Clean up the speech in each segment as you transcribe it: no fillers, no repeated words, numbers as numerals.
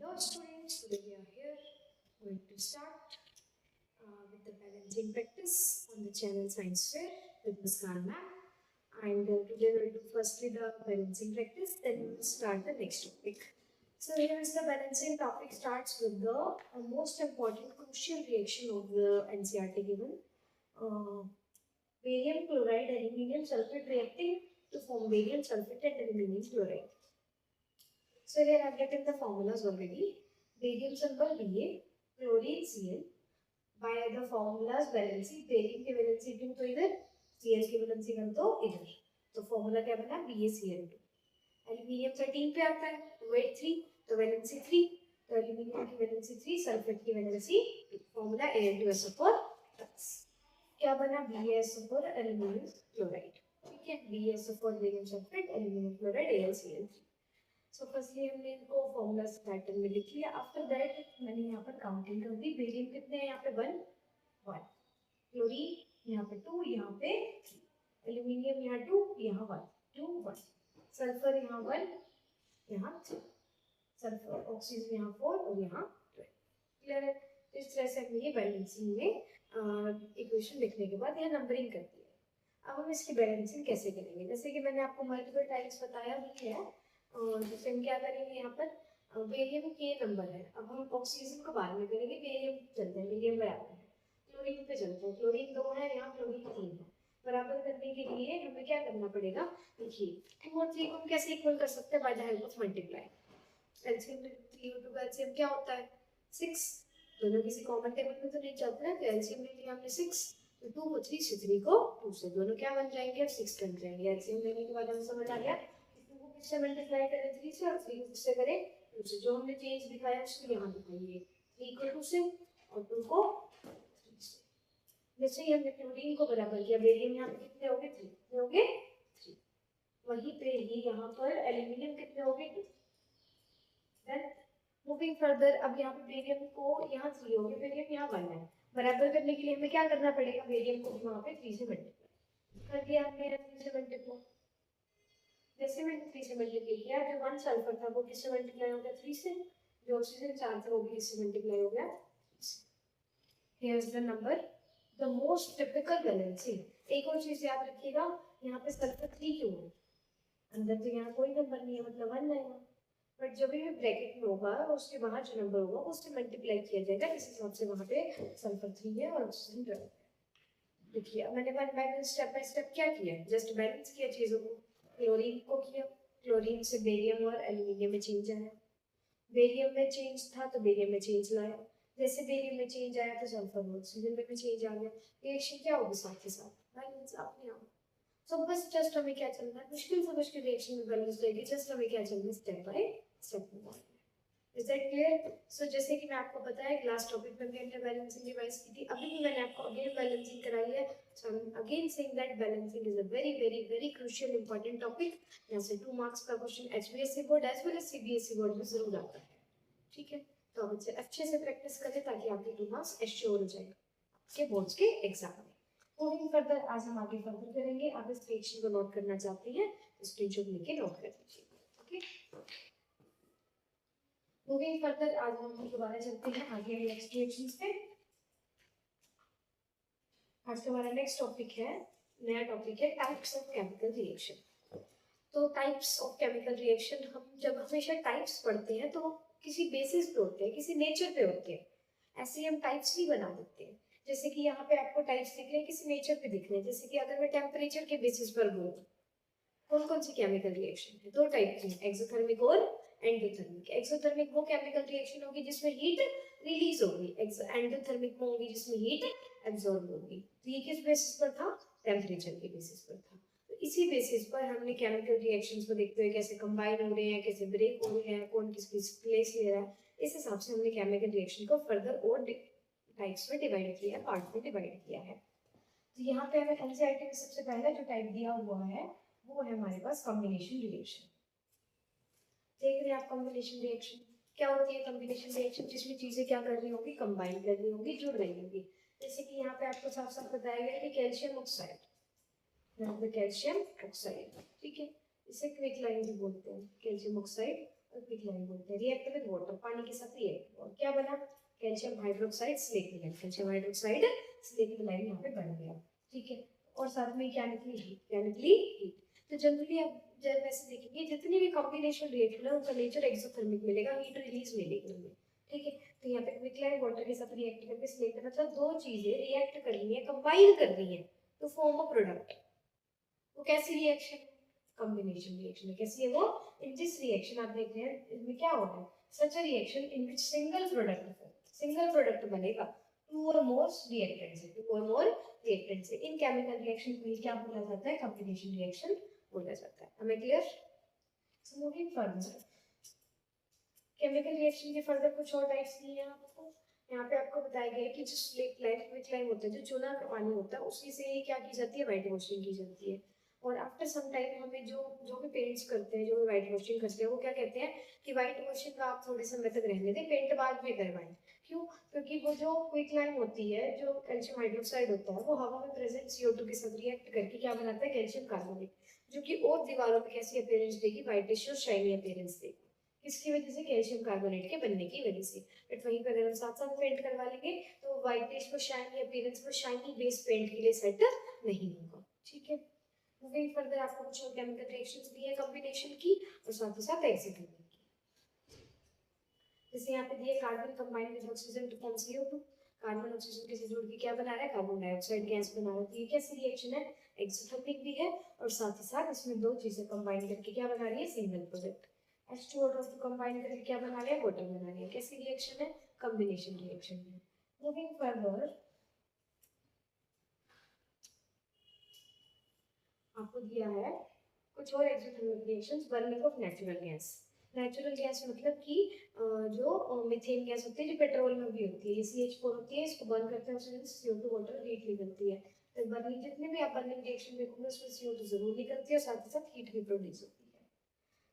Hello students, today we are here going to start with the balancing practice on the channel Science Fair with Muskan ma'am. And today we will do firstly the balancing practice, then we will start the next topic. So here is the balancing topic starts with the most important crucial reaction of the NCERT given. Barium chloride and aluminium sulfate reacting to form barium sulfate and aluminium chloride. So here I have written the formulas already. Barium symbol Ba, chlorine Cl. By the formulas valency, barium की valency 2 तो इधर, Cl की valency 1 तो इधर. तो formula क्या बना? BaCl2. Aluminium 13 पे आता है, weight 3, तो valency 3. तो aluminium की valency 3, sulfate की valency 2. Formula Al2SO4 plus. क्या बना? BaSO4 aluminium chloride. ठीक है, BaSO4 barium sulfate, aluminium chloride, AlCl3. So firstly हमने इनको फॉर्मूलास पैटर्न में लिख लिया. आफ्टर दैट मैंने यहाँ पर काउंटिंग कर दी. बेरियम कितने हैं? यहाँ पे 1, क्लोरीन यहाँ पे 2, यहाँ पे 3, एल्यूमिनियम यहाँ 2, यहाँ 1, 2, 1, सल्फर यहाँ 1, यहाँ 3, सल्फर ऑक्सीजन यहाँ 4 और यहाँ 12. क्लियर है? इस तरह से हमने ये बैलेंसिंग में इक्वेशन लिखने के बाद यहाँ नंबरिंग कर दी है. अब हम इसकी बैलेंसिंग कैसे करेंगे? जैसे कि मैंने आपको मल्टीपल टाइम्स बताया भी है. और जैसे हम क्या करेंगे, यहाँ पर बेरियम के नंबर है. अब हम ऑक्सीजन को बाद में करेंगे. बेरियम चलते हैं, बेरियम बराबर है. क्लोरीन पे चलते हैं, क्लोरीन 2 है, यहाँ क्लोरीन 3 है. बराबर करने के लिए हमें क्या करना पड़ेगा? देखिए 2 और 3 को हम कैसे इक्वल कर सकते हैं? By the help of multiply. LCM 3 और 2 का एलसीएम क्या होता है? 6. दोनों किसी कॉमन टेबल में तो नहीं चलते ना. तो एलसीएम ले लिया हमने 6, तो 2 को 3 से 3 को 2 से, दोनों क्या बन जाएंगे? अब 6 बन जाएंगे. एलसीएम लेने के बाद हमें समझ आ गया से मल्टीप्लाई करें 3 से और 3 से करें 2 से. जो हमने चेंज दिखाया उसको यहाँ दिखाइए. 3 को 2 से और 2 को 3 से. जैसे ही हमने क्लोरीन को बराबर किया, बेरियम यहाँ पे कितने हो गए? 3. कितने हो गए? 3. वहीं पे ही यहाँ पर एल्यूमिनियम कितने हो गए? 2. देन मूविंग फर्दर, अब यहाँ पे बेरियम को यहाँ 3 हो गए, बेरियम यहाँ 1 है. बराबर करने के लिए हमें क्या करना पड़ेगा? बेरियम को वहाँ पे 3 से मल्टीप्लाई कर दिया हमने. 3 से मल्टीप्लाई, जैसे मैंने 3 से मल्टीप्लाई किया, जो 1 सल्फर था वो किससे मल्टीप्लाई हो गया? 3 से. जो ऑक्सीजन 4 था वो भी किससे मल्टीप्लाई हो गया? 3 से. Here is the number, the most typical balancing. एक और चीज याद रखिएगा, यहाँ पे सल्फर 3 क्यों है? अंदर तो यहाँ कोई नंबर नहीं है, मतलब 1 आएगा. बट जब भी ब्रैकेट में होगा उसके बाहर जो नंबर होगा उससे मल्टीप्लाई किया जाएगा. इस हिसाब से वहाँ पे सल्फर 3 है और ऑक्सीजन 12 है. देखिए मैंने one by one step by step क्या किया, जस्ट बैलेंस किया चीजों को. क्लोरीन को किया, क्लोरीन से बेरियम और एल्यूमिनियम में चेंज आया. बेरियम में चेंज था तो बेरियम में चेंज लाया. जैसे बेरियम में चेंज आया तो सल्फर और ऑक्सीजन में भी चेंज आ गया. रिएक्शन क्या होगी? साथ के साथ बैलेंस अपने आप. सो बस जस्ट हमें क्या चलना है? मुश्किल से मुश्किल रिएक्शन में बैलेंस रहेगी. जस्ट हमें क्या चलना है? Step by step. Is that clear? So जैसे कि मैं आपको बताया लास्ट टॉपिक में हमने बैलेंसिंग रिवाइज की थी, अभी भी मैंने आपको अगेन बैलेंसिंग कराई है. So I'm again saying that balancing is a very crucial important topic. यहाँ से 2 मार्क्स का question HBSC board as well as CBSE board में जरूर आता है. ठीक है, तो अब अच्छे से प्रैक्टिस करें ताकि आपके 2 मार्क्स एश्योर हो जाएगा आपके बोर्ड्स के एग्जाम में. मूविंग फर्दर, आज हम आगे फर्दर करेंगे. आप इस रिएक्शन को नोट करना चाहते हैं तो स्क्रीनशॉट लेके नोट कर लीजिए. ओके, मूविंग फर्दर, आज हम दोबारा चलते हैं आगे नेक्स्ट रिएक्शंस पे. आज का हमारा नेक्स्ट टॉपिक है, नया टॉपिक है टाइप्स ऑफ केमिकल रिएक्शन. तो टाइप्स ऑफ केमिकल रिएक्शन, हम जब हमेशा टाइप्स पढ़ते हैं तो किसी बेसिस पे होते हैं, किसी नेचर पे होते हैं. ऐसे हम टाइप्स नहीं बना देते हैं. जैसे कि यहाँ पे आपको टाइप्स दिख रहे हैं, किसी नेचर पे दिख रहे हैं. जैसे कि अगर मैं टेम्परेचर के बेसिस पर बोलूँ, कौन कौन सी केमिकल रिएक्शन है? 2 टाइप की, एक्सोथर्मिक और एंडोथर्मिक. एक्सोथर्मिक वो केमिकल रिएक्शन होगी जिसमें हीट रिलीज होगी. एंडोथर्मिक वो होगी जिसमें हीट एब्जॉर्ब होगी. तो ये किस बेसिस पर था? टेम्परेचर के बेसिस पर था. तो इसी बेसिस पर हमने केमिकल रिएक्शंस को देखते हुए कैसे कंबाइन हो रहे हैं, कैसे ब्रेक हो रहे हैं, कौन किसकी प्लेस ले रहा है, इस हिसाब से हमने केमिकल रिएक्शन को फर्दर और टाइप्स में डिवाइड किया है, पार्ट में डिवाइड किया है. तो यहाँ पे हमें एनसीईआरटी में सबसे पहला जो टाइप दिया हुआ है वो है हमारे पास कॉम्बिनेशन रिएक्शन. देख रहे हैं आप कॉम्बिनेशन रिएक्शन क्या होती है? कॉम्बिनेशन रिएक्शन जिसमें चीजें क्या कर रही होगी? कंबाइन कर रही होगी, जुड़ रही होगी. जैसे कि यहाँ पे आपको साफ साफ बताया गया है कि कैल्शियम ऑक्साइड, यहाँ पे कैल्शियम ऑक्साइड. ठीक है, इसे क्विक लाइन भी बोलते हैं, कैल्शियम ऑक्साइड क्विकलाइन बोलते हैं। रिएक्ट विद वाटर, पानी के साथ रिएक्ट, और क्या बना, कैल्शियम हाइड्रोक्साइड स्लेट मिलाइन, कैल्शियम हाइड्रोक्साइड स्लेट मिलाइन यहाँ पे बन गया, ठीक है। और साथ में क्या निकली, हीट, क्या निकली, हीट। तो जनरली आप जब वैसे देखेंगे जितने भी कॉम्बिनेशन रिएक्शन है उनका नेचर एक्सोथर्मिक मिलेगा, हीट रिलीज मिलेगी हमें, ठीक है। तो यहाँ पे क्विकलाइन वाटर के साथ रिएक्ट करके स्लेट, मतलब दो चीजें रिएक्ट कर रही है, कंबाइन कर रही है तो फॉर्म अ प्रोडक्ट। वो कैसी रिएक्शन, कॉम्बिनेशन रिएक्शन है। कैसी है वो, इन दिस रिएक्शन आप देख रहे हैं इसमें क्या हो रहा है, such a reaction in which single product बनेगा two or more reactants, two or more reactants. इन केमिकल रिएक्शन को क्या बोला जाता है, कॉम्बिनेशन रिएक्शन बोला जाता है। हमें clear. So moving further, chemical reaction के फर्दर कुछ और टाइप्स नहीं है आपको, यहाँ पे आपको बताया गया है कि जो स्लेट लाइम, क्विकलाइन होता है, जो चूना का पानी होता है उसी से ही क्या की जाती है, व्हाइट वॉशिंग की जाती है। और आफ्टर सम टाइम हमें जो भी पेंट्स करते हैं, जो भी व्हाइट वॉशिंग करते हैं, वो क्या कहते हैं कि व्हाइट वॉशिंग का आप थोड़े समय तक रहने दें, पेंट बाद में करवाएं। क्यों, क्योंकि वो जो क्विकलाइन होती है, जो कैल्शियम हाइड्रोक्साइड होता है, वो हवा में प्रेजेंट CO2 के साथ रिएक्ट करके क्या बनाता है, कैल्शियम कार्बोनेट, जो कि और दीवारों पे कैसी अपीयरेंस देगी, व्हाइटिश और शाइनी अपीयरेंस देगी। किसकी वजह से, कैल्शियम कार्बोनेट के बनने की वजह से। बट वहीं पर अगर हम साथ साथ पेंट करवा लेंगे तो व्हाइटिश को शाइनी अपीयरेंस को शाइनी बेस पेंट के लिए सेट नहीं होगा, ठीक है। मूविंग फर्दर आपको कुछ और केमिकल रिएक्शंस भी है कॉम्बिनेशन की, और साथ ही साथ एक्सिट की। जैसे यहाँ पे दिए carbon combine with oxygen to form CO2, carbon oxygen के साथ जुड़ के क्या बना रहा है, कार्बन डाइऑक्साइड गैस बना रहा है। ये कैसी रिएक्शन है, एक्सोथर्मिक भी है, और साथ ही साथ इसमें दो चीजें कंबाइन करके क्या बना रही है, सिंगल प्रोडक्ट। H2O को कंबाइन करके क्या बना रहे हैं, वाटर बना रहे हैं। कैसी रिएक्शन है, कॉम्बिनेशन रिएक्शन है। मूविंग फर्दर आपको दिया है कुछ और exothermic reactions, burning of natural gas. Natural gas मतलब कि जो मीथेन गैस होती है, जो पेट्रोल में भी होती है, CH4 होती है, इसको बर्न करते हैं, उसमें CO2 वाटर हीट निकलती है। तो बर्निंग, जितने भी आप बर्निंग रिएक्शन देखोगे उसमें CO2 जरूर निकलती है, और साथ ही साथ हीट भी प्रोड्यूस होती है।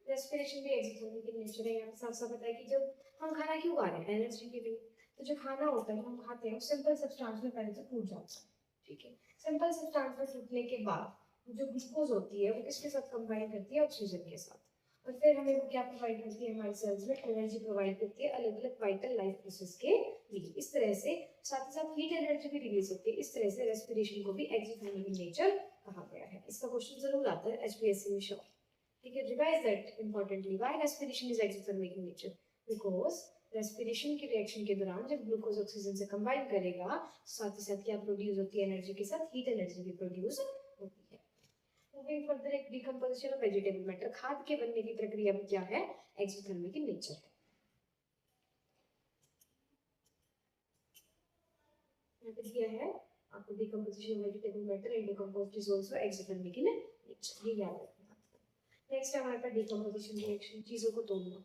रेस्पिरेशन भी एक्सोथर्मिक इन नेचर है। यहाँ साफ साफ बताया कि जब हम खाना क्यों खा रहे हैं, एनर्जी के लिए। तो जो खाना होता है, जो हम खाते हैं, सिंपल सब्सटेंस में पहले से टूट जाता है, ठीक है। सिंपल सब्सटेंस में टूटने के बाद जो ग्लूकोज होती है वो किसके साथ कंबाइन करती है, ऑक्सीजन के साथ, और फिर हमें वो क्या प्रोवाइड करती है, हमारे सेल्स में एनर्जी प्रोवाइड करती है अलग अलग वाइटल लाइफ प्रोसेस के लिए। इस तरह से साथ ही साथ हीट एनर्जी भी रिलीज होती है। इस तरह से रेस्पिरेशन को भी एक्सोथर्मिक इन नेचर कहा गया है। इसका क्वेश्चन जरूर आता है HPSC में श्योर, ठीक है। Revise that importantly, why respiration is exothermic in nature, because respiration की रिएक्शन के दौरान जब ग्लूकोज ऑक्सीजन से कंबाइन करेगा, साथ ही साथ क्या प्रोड्यूस होती है, एनर्जी के साथ हीट एनर्जी भी प्रोड्यूस होती है। मूविंग फर्दर, एक डिकम्पोजिशन ऑफ वेजिटेबल मैटर, खाद के बनने की प्रक्रिया में क्या है, एक्सोथर्मिक इन नेचर है। यहाँ पे दिया है आपको decomposition of vegetable matter in decomposed is also exothermic in nature, ये याद रखना। नेक्स्ट है हमारे पास डिकम्पोजिशन रिएक्शन, चीजों को तोड़ना,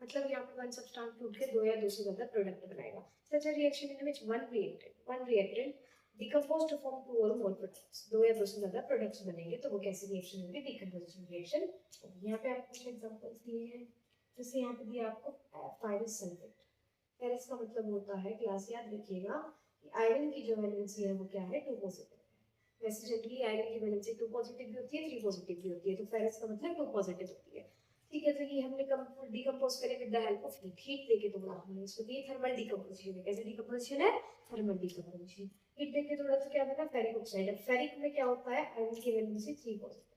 मतलब यहाँ पे वन सब्सटेंस टूट के दो या दो से ज्यादा प्रोडक्ट बनाएगा। Such a reaction in which one reactant decompose to form two or more products, दो या दो से ज्यादा प्रोडक्ट्स बनेंगे तो वो कैसी रिएक्शन होगी, डिकम्पोजिशन रिएक्शन। यहाँ पे आपको कुछ एग्जांपल्स दिए हैं, जैसे यहाँ पे दिया आपको फेरस सल्फेट। फेरस का मतलब होता है, क्लास याद रखिएगा, कि आयरन की जो वैलेंसी है वो क्या है, 2 पॉजिटिव। वैसे जनरली आयरन की वैलेंसी 2 पॉजिटिव भी होती है, 3 पॉजिटिव भी होती है, तो फेरस का मतलब 2 पॉजिटिव होती है, ठीक है। तो ये हमने डिकम्पोज करे with the help of heat, heat देके तोड़ा हमने इसको, ये थर्मल डिकम्पोजिशन है। कैसे डिकम्पोजिशन है, थर्मल डिकम्पोजिशन। हीट देके तोड़ा तो क्या बना, फेरिक ऑक्साइड। अब फेरिक में क्या होता है, आयरन की वैलेंसी 3 पॉजिटिव,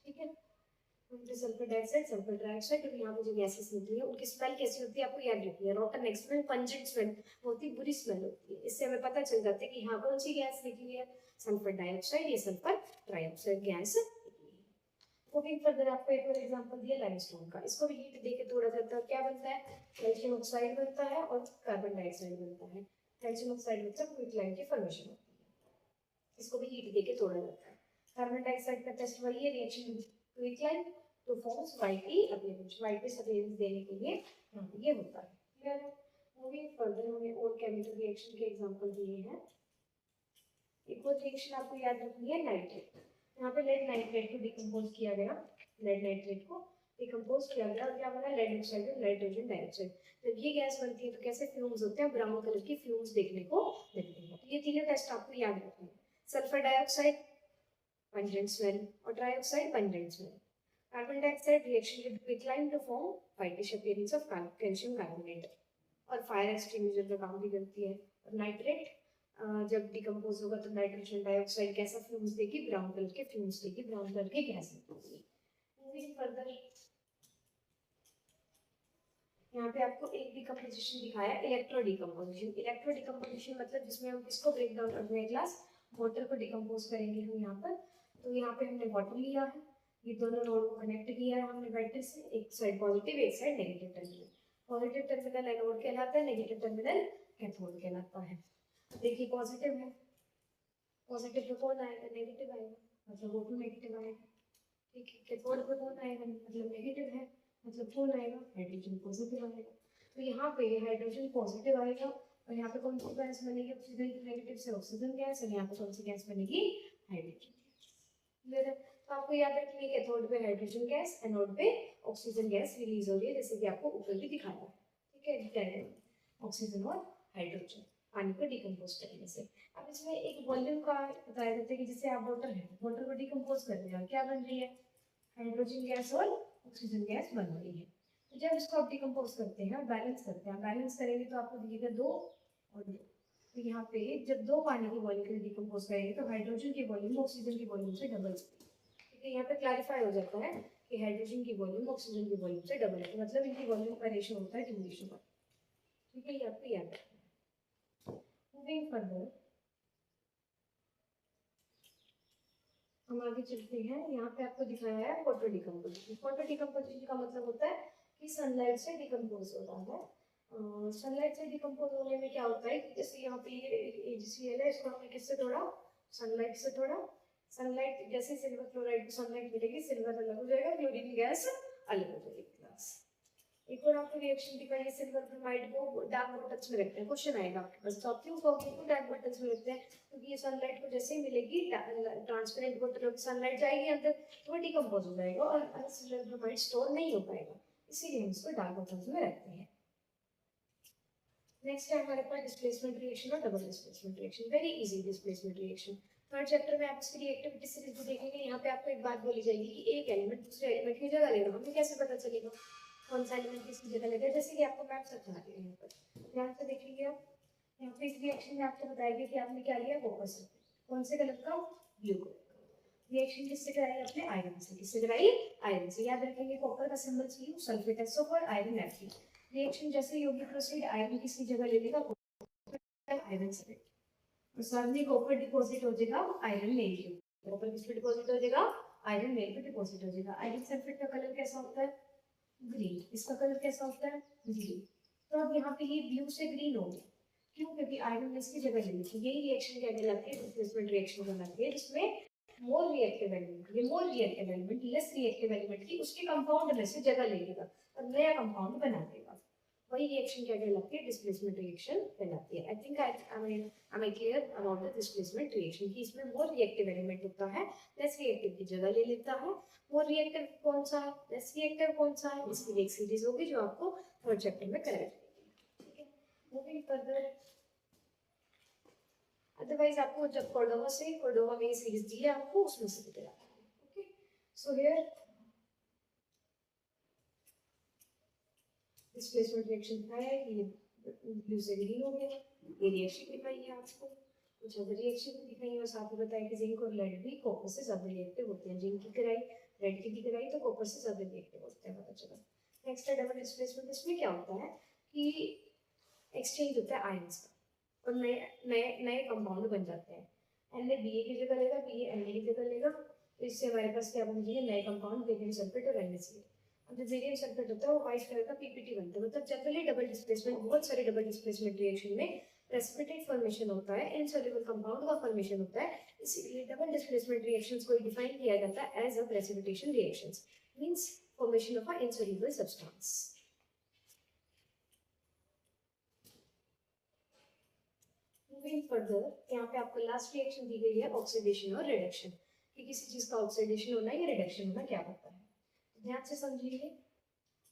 ठीक है। सल्फर डाइऑक्साइड, सल्फर ट्राइऑक्साइड, और यहाँ पे जो गैसेस निकली है उनकी स्मेल कैसी होती है, आपको याद रखनी है, रोटन एक्समेल, पंजेंट स्मेल, बहुत ही बुरी स्मेल होती है। इससे हमें पता चल जाता है कि हाँ कौन सी गैस निकली है, सल्फर डाइऑक्साइड या sulphur trioxide gas. Moving further आपको एक और एग्जांपल दिया लाइमस्टोन का, इसको भी हीट देके तोड़ा जाता है, क्या बनता है, कैल्शियम ऑक्साइड बनता है और कार्बन डाइऑक्साइड बनता है। कैल्शियम ऑक्साइड मतलब क्विकलाइन की फॉर्मेशन होती है, इसको भी हीट देके तोड़ा जाता है। कार्बन डाइऑक्साइड का टेस्ट वही है, रिएक्शन क्विकलाइन टू फॉर्म्स वाइटी अपीयरेंस, वाइटिश अपीयरेंस देने के लिए ये होता है, क्लियर है। मूविंग फर्दर हमें और केमिकल रिएक्शन के एग्जांपल दिए हैं। एक और रिएक्शन आपको याद रखनी है, नाइट्रेट। यहाँ पे लेड नाइट्रेट को डिकम्पोज किया गया, लेड नाइट्रेट को डिकम्पोज किया गया और क्या बना, लेड ऑक्साइड और नाइट्रोजन डाइऑक्साइड। जब ये गैस बनती है तो कैसे फ्यूम्स होते हैं, ब्राउन कलर की फ्यूम्स देखने को मिलते हैं। तो ये तीनों टेस्ट आपको याद रखने हैं, सल्फर डाइऑक्साइड पंजेंट स्मेल और trioxide pungent smell. Carbon dioxide reaction with quicklime to form whitish appearance of calcium carbonate, और फायर एक्सटिंग्विशर का काम भी करती है। और नाइट्रेट जब डिकम्पोज होगा तो नाइट्रोजन डाइऑक्साइड कैसा फ्यूम्स देगी, ब्राउन कलर के फ्यूम्स देगी, ब्राउन कलर के गैस देगी। मूविंग फर्दर, यहाँ पे आपको एक डिकम्पोजिशन दिखाया, इलेक्ट्रो डिकम्पोजिशन। इलेक्ट्रो डिकम्पोजिशन मतलब जिसमें हम किसको ब्रेक डाउन करते हैं क्लास, वाटर को डिकम्पोज करेंगे हम यहाँ पर। तो यहाँ पे हमने वाटर लिया है, ये दोनों नोड को कनेक्ट किया है हमने बैटरी से, एक साइड पॉजिटिव एक side negative terminal. Positive terminal anode कहलाता है, नेगेटिव टर्मिनल कैथोड कहलाता है। देखिए पॉजिटिव है, पॉजिटिव पे कौन आएगा, नेगेटिव आएगा, मतलब वो नेगेटिव आएगा। ठीक है, कैथोड पे कौन आएगा, मतलब नेगेटिव है, मतलब कौन आएगा, हाइड्रोजन पॉजिटिव आएगा। तो यहाँ पे हाइड्रोजन पॉजिटिव आएगा, और यहाँ पे कौन सी गैस बनेगी, ऑक्सीजन नेगेटिव से ऑक्सीजन गैस, और यहाँ पे कौन सी गैस बनेगी, हाइड्रोजन। क्लियर है? तो आपको याद रखनी है कैथोड पे हाइड्रोजन गैस, एनोड पे ऑक्सीजन गैस रिलीज हो रही है, जैसे कि आपको ऊपर भी दिखाया। ठीक है, डायरेक्ट ऑक्सीजन और हाइड्रोजन पानी को डिकम्पोज करने से। अब इसमें एक वॉल्यूम का बताया जाता है कि जैसे आप वाटर है, वाटर को डिकम्पोज कर रहे हो, क्या बन रही है, हाइड्रोजन गैस और ऑक्सीजन गैस बन रही है। तो जब इसको आप डिकम्पोज करते हैं, बैलेंस करते हैं, बैलेंस करेंगे तो आपको दिखेगा 2 और 2। तो यहाँ पे जब 2 पानी की वॉल्यूम डिकम्पोज करेंगे तो हाइड्रोजन की वॉल्यूम ऑक्सीजन की वॉल्यूम से डबल। ठीक है, यहाँ पे क्लैरिफाई हो जाता है कि हाइड्रोजन की वॉल्यूम ऑक्सीजन की वॉल्यूम से डबल है, मतलब इनकी वॉल्यूम का रेशियो होता है 2:1। ठीक है, ये आपको याद रखना है। मूविंग फर्दर, हम आगे चलते हैं। यहाँ पे आपको दिखाया है फोटो डिकम्पोजिशन। फोटो डिकम्पोजिशन का मतलब होता है कि सनलाइट से डिकम्पोज होता है। सनलाइट से डिकम्पोज होने में क्या होता है, जैसे यहाँ पे ये AgCl है, इसको हमने किससे तोड़ा, सनलाइट से तोड़ा। सनलाइट जैसे सिल्वर क्लोराइड को सनलाइट मिलेगी, सिल्वर अलग हो जाएगा, क्लोरीन गैस अलग हो जाएगी। क्लास एक और आपको रिएक्शन दिखाई है, सिल्वर ब्रोमाइड को डार्क बॉटल्स में रखते हैं। क्वेश्चन आएगा आपके पास, तो आप क्यों कहोगे क्यों डार्क बॉटल्स में रखते हैं, क्योंकि ये सनलाइट को जैसे ही मिलेगी, ट्रांसपेरेंट बॉटल सनलाइट जाएगी अंदर तो वो डिकम्पोज हो जाएगा और सिल्वर ब्रोमाइड स्टोर नहीं हो पाएगा, इसीलिए हम इसको डार्क बॉटल्स में रखते हैं। नेक्स्ट है हमारे पास डिस्प्लेसमेंट रिएक्शन और double displacement reaction. Very easy displacement reaction. Third chapter में आप इसकी रिएक्टिविटी सीरीज भी देखेंगे। यहाँ पे आपको एक बात बोली जाएगी कि एक एलिमेंट दूसरे एलिमेंट की जगह लेगा, हमें कैसे पता चलेगा कौन सा एलिमेंट किसकी जगह लेगा, जैसे कि आपको मैप समझा रही है। यहाँ पर ध्यान से देखिए आप, यहाँ पे इस रिएक्शन में आपको बताएगा कि आपने क्या लिया, कॉपर सल्फेट, कौन से कलर का, ब्लू कलर। रिएक्शन किससे कराई आपने, आयरन से। किससे कराई, आयरन से। याद रखेंगे कॉपर का सिंबल चाहिए, सल्फेट SO और आयरन Fe। रिएक्शन जैसे ही होगी प्रोसीड, आयरन किसकी जगह ले लेगा, आयरन सल्फेट, और साथ में कॉपर डिपॉजिट हो जाएगा आयरन मेल के ऊपर। कॉपर किस पे डिपॉजिट हो जाएगा, आयरन मेल पे डिपॉजिट हो जाएगा। आयरन सल्फेट का कलर कैसा होता है, ग्रीन। इसका कलर कैसा होता है, ग्रीन। तो अब यहाँ पे ये ब्लू से ग्रीन हो गया, क्यों, क्योंकि आयरन ने इसकी जगह ले ली थी। यही रिएक्शन क्या कहलाती है, डिस्प्लेसमेंट रिएक्शन कहलाती है, जिसमें मोर रिएक्टिव एलिमेंट, ये more reactive element less reactive element की उसके कंपाउंड में से जगह ले लेगा और नया कंपाउंड बना देगा। वही रिएक्शन क्या कहलाती है, डिस्प्लेसमेंट रिएक्शन कहलाती है। I think I clear about the displacement reaction कि इसमें मोर रिएक्टिव एलिमेंट होता है, लेस रिएक्टिव की जगह ले लेता है। मोर रिएक्टिव कौन सा है, लेस रिएक्टिव कौन सा है, इसकी एक सीरीज होगी जो आपको थर्ड चैप्टर में कराई जाएगी। ठीक है, मूविंग फर्दर। अदरवाइज आपको जब कोर्डोवा में सीरीज दी है आपको, उसमें से भी करा। Okay, so here displacement reaction है, ये ब्लू से ग्रीन हो गया। ये रिएक्शन दिखाई है आपको, कुछ अदर रिएक्शन भी दिखाई है, और साथ में बताया कि जिंक और लेड भी कॉपर से ज्यादा रिएक्टिव होते हैं। जिंक की कराई, लेड की भी कराई, तो कॉपर से ज्यादा रिएक्टिव होते हैं, पता चला। नेक्स्ट है डबल डिस्प्लेसमेंट। इसमें क्या होता है कि एक्सचेंज होता है आयंस का और नए नए नए कंपाउंड बन जाते हैं। Na Ba की जगह लेगा, Ba Na की जगह लेगा, तो इससे हमारे पास क्या बन जाएंगे, नए कंपाउंड, बेरियम सल्फेट और NaCl। अब जो बेरियम सल्फेट होता है वो व्हाइट कलर का PPT बनता है। मतलब जनरली डबल डिस्प्लेसमेंट, बहुत सारे डबल डिस्प्लेसमेंट रिएक्शन में प्रेसिपिटेट फॉर्मेशन होता है, इनसॉल्युबल कंपाउंड का फॉर्मेशन होता है। इसीलिए डबल डिस्प्लेसमेंट रिएक्शंस को डिफाइन किया जाता है as a precipitation reactions, means formation of a insoluble substance. Moving further, यहाँ पे आपको लास्ट रिएक्शन दी गई है ऑक्सीडेशन और रिडक्शन, कि किसी चीज का ऑक्सीडेशन होना या रिडक्शन होना क्या होता है। तो ध्यान से समझिए,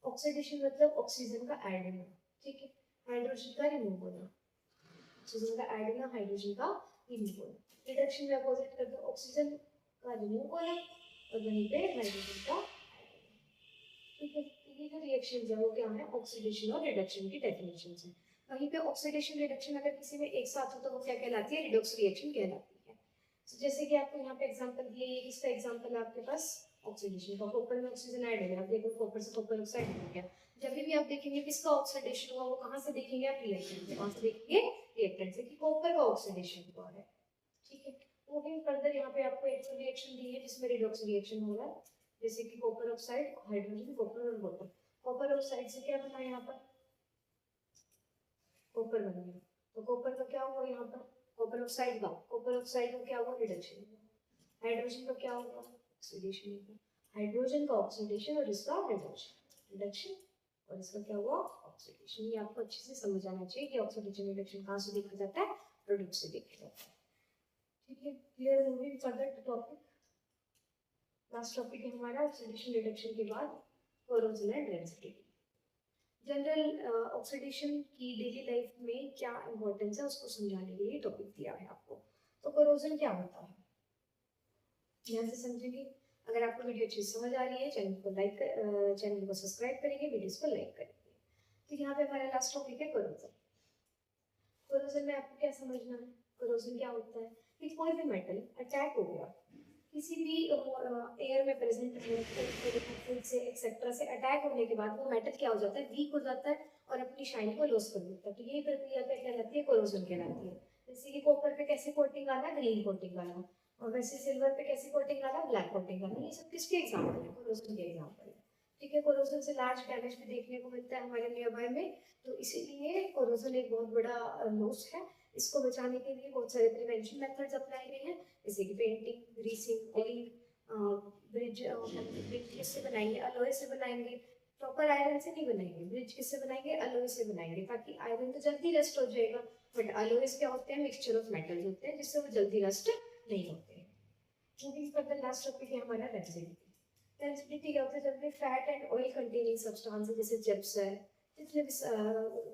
ऑक्सीडेशन मतलब ऑक्सीजन का ऐड होना, ठीक है, हाइड्रोजन का रिमूव होना, ऑक्सीजन का ऐड होना, हाइड्रोजन का रिमूव होना। रिडक्शन में अपोजिट कर दो, ऑक्सीजन का रिमूव होना और वहीं पे हाइड्रोजन का। ठीक है, ये जो रिएक्शंस है वो क्या है, ऑक्सीडेशन और रिडक्शन की डेफिनेशंस है। वहीं पे ऑक्सीडेशन रिडक्शन अगर किसी में एक साथ हो तो वो क्या कहलाती है, रिडॉक्स रिएक्शन कहलाती है। तो जैसे कि आपको यहाँ पे एग्जांपल दिए, ये इसका एग्जांपल है आपके पास ऑक्सीडेशन का, कॉपर में ऑक्सीजन ऐड हो गया, आप देखो कॉपर से कॉपर ऑक्साइड हो गया। जब भी आप देखेंगे किसका ऑक्सीडेशन हुआ, वो कहाँ से देखेंगे आप, रिएक्टेंट से। कहाँ से देखेंगे, रिएक्टेंट से, कि कॉपर का ऑक्सीडेशन हुआ है। ठीक है, मूविंग फर्दर यहाँ पे आपको एक रिएक्शन दी है जिसमें रिडॉक्स रिएक्शन हो रहा है, जैसे कि कॉपर ऑक्साइड, हाइड्रोजन, कॉपर और वाटर। कॉपर ऑक्साइड से क्या बना यहाँ पर, कॉपर बन गया। तो कॉपर का क्या हुआ यहाँ पर, कॉपर ऑक्साइड का, कॉपर ऑक्साइड का क्या हुआ, रिडक्शन हुआ। हाइड्रोजन का क्या होगा, ऑक्सीडेशन होगा। हाइड्रोजन का ऑक्सीडेशन और इसका रिडक्शन, रिडक्शन और इसका क्या हुआ, ऑक्सीडेशन। ये आपको अच्छे से समझ आना चाहिए कि ऑक्सीडेशन रिडक्शन कहाँ से देखा जाता है, प्रोडक्ट से देखा जाता है। ठीक है, clear, moving further to topic. Last topic है हमारा ऑक्सीडेशन रिडक्शन के बाद corrosion and rancidity. General oxidation की डेली लाइफ में क्या इंपॉर्टेंस है उसको समझाने के लिए टॉपिक दिया है आपको। तो कोरोजन क्या होता है, ध्यान से समझेंगे। अगर आपको वीडियो अच्छी समझ आ रही है, चैनल को सब्सक्राइब करेंगे, वीडियोस को लाइक करेंगे। तो यहाँ पे हमारा लास्ट टॉपिक है कोरोजन। कोरोजन में आपको क्या समझना है, कोरोजन क्या होता है कि कोई भी मेटल अटैक हो गया, किसी भी एयर में प्रेजेंट फूड से एक्सेट्रा से अटैक होने के बाद वो मेटल क्या हो जाता है, वीक हो जाता है और अपनी शाइन को लॉस कर देता है। तो ये प्रक्रिया क्या कहलाती है, कोरोजन कहलाती है। जैसे कि कॉपर पे कैसे कोटिंग आना, ग्रीन कोटिंग आना, और वैसे सिल्वर पे कैसे कोटिंग आना, ब्लैक कोटिंग आना। ये सब किसके एग्जाम्पल है, कोरोजन के एग्जाम्पल है। ठीक है, कोरोजन से लार्ज डैमेज भी देखने को मिलता है हमारे नियर बाय में, तो इसीलिए कोरोजन एक बहुत बड़ा लॉस है। इसको बचाने के लिए बहुत सारे प्रिवेंशन मेथड्स अपनाए गए हैं, जैसे कि painting, greasing, oiling, bridge bridge किससे बनाएंगे, अलॉय से बनाएंगे। प्रॉपर आयरन से नहीं बनाएंगे, ब्रिज किससे बनाएंगे, अलॉय से बनाएंगे, ताकि आयरन तो जल्दी रस्ट हो जाएगा, बट अलॉयज क्या होते हैं, मिक्सचर ऑफ मेटल्स होते हैं जिससे वो जल्दी रस्ट नहीं होते हैं। मूविंग फर्दर, लास्ट टॉपिक है हमारा रेसिडिटी। रेसिडिटी क्या होता है, जब भी fat and oil containing substance जैसे चिप्स है, जितने भी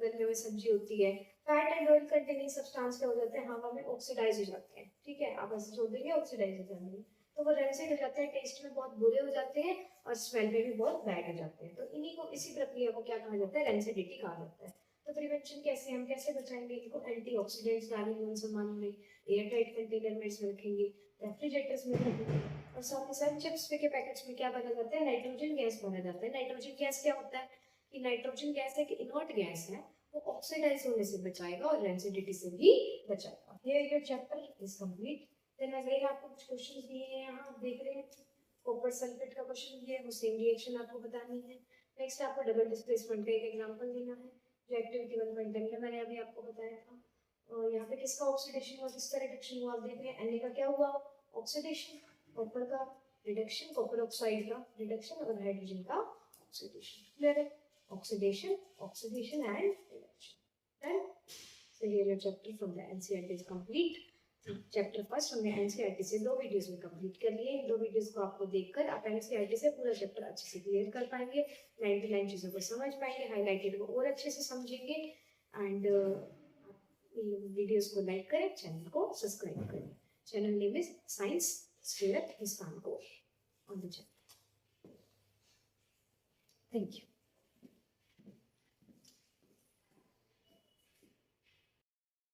गर्मियों में सब्जी होती है, fat and oil containing substance क्या हो जाते हैं, हवा में ऑक्सीडाइज हो जाते हैं। ठीक है, आप ऐसे छोड़ देंगे ऑक्सीडाइज हो जाएंगे, तो वो रेंसिड हो जाते हैं, टेस्ट में बहुत बुरे हो जाते हैं और स्मेल में भी बहुत बैड हो जाते हैं। तो इन्हीं को, इसी प्रक्रिया को क्या कहा जाता है, रेंसिडिटी कहा जाता है। तो प्रिवेंशन कैसे, हम कैसे बचाएंगे इनको, एंटीऑक्सीडेंट्स डालेंगे उन सामानों में, एयर टाइट कंटेनर में इसमें रखेंगे, रेफ्रिजरेटर्स में रखेंगे, और साथ ही साथ चिप्स के पैकेट्स में क्या बना जाता है, नाइट्रोजन गैस बना जाता है। नाइट्रोजन गैस क्या होता है कि नाइट्रोजन गैस एक इनर्ट गैस है, वो ऑक्सीडाइज होने से बचाएगा और रेंसिडिटी से भी बचाएगा। Here your chapter is complete. Then again आपको कुछ क्वेश्चंस दिए हैं, यहाँ आप देख रहे हैं कॉपर सल्फेट का क्वेश्चन दिया है, वो सेम रिएक्शन आपको बतानी है। नेक्स्ट आपको डबल डिस्प्लेसमेंट का एक एग्जांपल देना है, जो एक्टिविटी 1.10 में मैंने अभी आपको बताया था। और यहाँ पे किसका ऑक्सीडेशन हुआ, किसका रिडक्शन हुआ, आप देख रहे हैं Na का क्या हुआ, ऑक्सीडेशन, कॉपर का रिडक्शन, कॉपर ऑक्साइड का रिडक्शन और हाइड्रोजन का ऑक्सीडेशन। क्लियर है, oxidation, oxidation and reduction. Done. So here your chapter from the NCERT is complete. Chapter first हमने एनसीईआरटी से 2 वीडियोस में कंप्लीट कर लिए। 2 वीडियोस को आपको देखकर आप एनसीईआरटी से पूरा चैप्टर अच्छे से क्लियर कर पाएंगे, 99 चीज़ों को समझ पाएंगे, हाईलाइटेड को और अच्छे से समझेंगे। एंड वीडियोस को लाइक करें, चैनल को सब्सक्राइब करें। Channel name is science sphere Hispanico on the channel. Thank you.